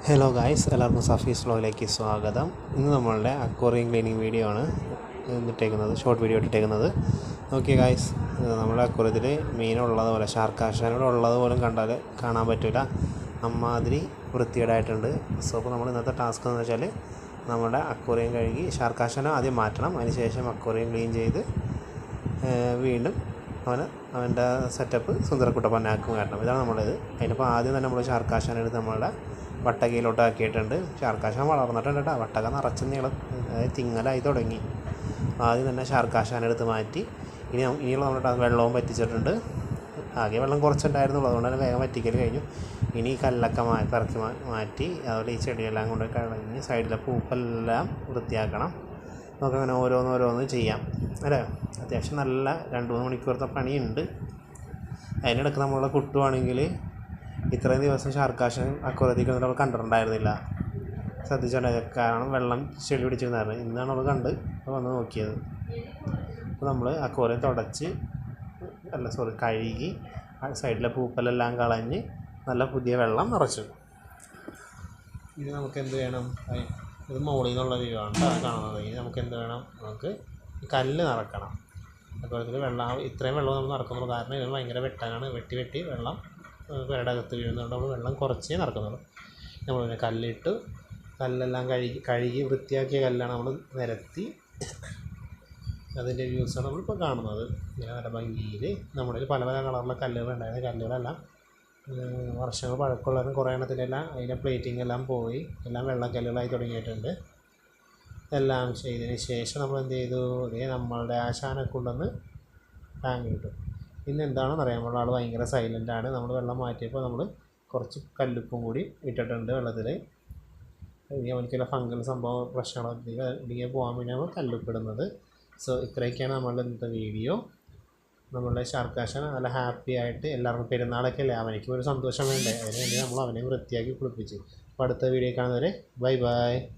Hello guys, എല്ലാവർക്കും സഫീസ് വ്ലോഗിലേക്ക് സ്വാഗതം. ഇന്ന് നമ്മളുടെ അക്വേറിയം ക്ലീനിങ് വീഡിയോ ആണ് ഇട്ടേക്കുന്നത്, ഷോർട്ട് വീഡിയോ ഇട്ടേക്കുന്നത്. ഓക്കെ ഗായ്സ്, നമ്മുടെ അക്വേറിയത്തിൽ മീനുള്ളതുപോലെ ഷാർക്കാശാനോട് ഉള്ളത് പോലും കണ്ടാൽ കാണാൻ പറ്റില്ല, അമ്മാതിരി വൃത്തികേടായിട്ടുണ്ട്. സോ അപ്പോൾ നമ്മൾ ഇന്നത്തെ ടാസ്ക് എന്ന് വെച്ചാൽ നമ്മുടെ അക്വേറിയം കഴുകി ഷാർക്കാശാന ആദ്യം മാറ്റണം. അതിനുശേഷം അക്വേറിയം ക്ലീൻ ചെയ്ത് വീണ്ടും അവൻ്റെ സെറ്റപ്പ് സുന്ദരക്കുട്ടപ്പനാക്കും കാരണം. ഇതാണ് നമ്മളിത്. അതിനിപ്പോൾ ആദ്യം തന്നെ നമ്മൾ ഷാർക്കാശാന എടുത്ത് നമ്മളുടെ വട്ടകയിലോട്ട് ആക്കിയിട്ടുണ്ട്. ഷാർക്കാശാൻ വളർന്നിട്ടുണ്ട് കേട്ടോ. വട്ടക നിറച്ച് നീളം, അതായത് തിങ്ങലായി തുടങ്ങി. ആദ്യം തന്നെ ഷാർക്കാശാൻ എടുത്ത് മാറ്റി. ഇനിയുള്ള നമ്മുടെ വെള്ളവും പറ്റിച്ചിട്ടുണ്ട്. ആകെ വെള്ളം കുറച്ചുണ്ടായിരുന്നുള്ളൂ, അതുകൊണ്ട് തന്നെ വേഗം വറ്റിക്കൽ കഴിഞ്ഞു. ഇനി കല്ലൊക്കെ പിറക്കി മാറ്റി, അതുപോലെ ഈ ചെടിയെല്ലാം കൊണ്ട് കളഞ്ഞ് സൈഡിലെ പൂപ്പെല്ലാം വൃത്തിയാക്കണം. നമുക്കങ്ങനെ ഓരോന്നോരോന്ന് ചെയ്യാം അല്ലേ. അത്യാവശ്യം നല്ല 2-3 മണിക്കൂറത്തെ പണിയുണ്ട്. അതിനിടയ്ക്ക് നമ്മളുടെ കുട്ടുവാണെങ്കിൽ ഇത്രയും ദിവസം ഷാർക്കാശൻ അക്വേറിയത്തിൽ നമ്മൾ കണ്ടിട്ടുണ്ടായിരുന്നില്ല, ശ്രദ്ധിച്ചിട്ടുണ്ടായിരുന്നു. കാരണം വെള്ളം ചെളി പിടിച്ചിരുന്നായിരുന്നു. ഇന്നാണ് അവൾ കണ്ട് വന്ന് നോക്കിയത്. അപ്പോൾ നമ്മൾ അക്വേറിയം കഴുകി സൈഡിലെ പൂപ്പലെല്ലാം കളഞ്ഞ് നല്ല പുതിയ വെള്ളം നിറച്ചു. ഇനി നമുക്ക് എന്ത് വേണം? ഇത് മുകളിൽ നിന്നുള്ള വ്യൂ ആണ് കാണുന്നത്. ഇനി നമുക്ക് എന്ത് വേണം? നമുക്ക് കല്ല് നിറക്കണം. അക്വേറിയത്തിൽ ഇത്രയും വെള്ളം നമ്മൾ നിറക്കുന്നുള്ളൂ, കാരണം ഇത് ഭയങ്കര വെട്ടാനാണ്. വെട്ടി വെള്ളം പേരുടെ അകത്ത് വീഴുന്നതുകൊണ്ട് നമ്മൾ വെള്ളം കുറച്ചേ നടക്കുന്നുള്ളൂ. നമ്മൾ പിന്നെ കല്ലിട്ട് കല്ലെല്ലാം കഴുകി വൃത്തിയാക്കിയ കല്ലാണ് നമ്മൾ നിരത്തി. അതിൻ്റെ വ്യൂസാണ് നമ്മളിപ്പോൾ കാണുന്നത്. ഇങ്ങനെ നല്ല ഭംഗിയിൽ നമ്മുടെ പല പല കളറിലെ കല്ലുകളുണ്ടായിരുന്നു. കല്ലുകളെല്ലാം വർഷങ്ങൾ പഴക്കമുള്ളതും കുറേ എണ്ണത്തിലെല്ലാം അതിൻ്റെ പ്ലേറ്റിംഗ് എല്ലാം പോയി, എല്ലാം വെള്ളക്കല്ലുകളായി തുടങ്ങിയിട്ടുണ്ട്. എല്ലാം ചെയ്തതിന് ശേഷം നമ്മൾ എന്ത് ചെയ്തു? നമ്മളുടെ ആശാനെ കൊണ്ടുവന്ന് ടാങ്ക് കിട്ടും. ഇന്ന് എന്താണെന്ന് അറിയാം, നമ്മളുടെ ആൾ ഭയങ്കര സൈലൻ്റാണ്. നമ്മൾ വെള്ളം മാറ്റിയപ്പോൾ നമ്മൾ കുറച്ച് കല്ലുപ്പും കൂടി ഇട്ടിട്ടുണ്ട് വെള്ളത്തിൽ. ഇനി അവനിക്കുള്ള ഫംഗൽ സംഭവം പ്രശ്നങ്ങളൊക്കെ ഇടിക്കാൻ പോകാൻ വേണ്ടിയാണ് കല്ലുപ്പിടുന്നത്. സോ ഇത്രയൊക്കെയാണ് നമ്മളുടെ ഇന്നത്തെ വീഡിയോ. നമ്മളുടെ ഷാർക്കാശൻ നല്ല ഹാപ്പി ആയിട്ട്, എല്ലാവർക്കും പെരുന്നാളൊക്കെ അല്ലേ, അവനിക്കും ഒരു സന്തോഷം വേണ്ടേ, അതിനുവേണ്ടി നമ്മൾ അവനെ വൃത്തിയാക്കി കുളിപ്പിച്ചു. അപ്പോൾ അടുത്ത വീഡിയോ കാണുന്നവരെ ബൈ ബൈ.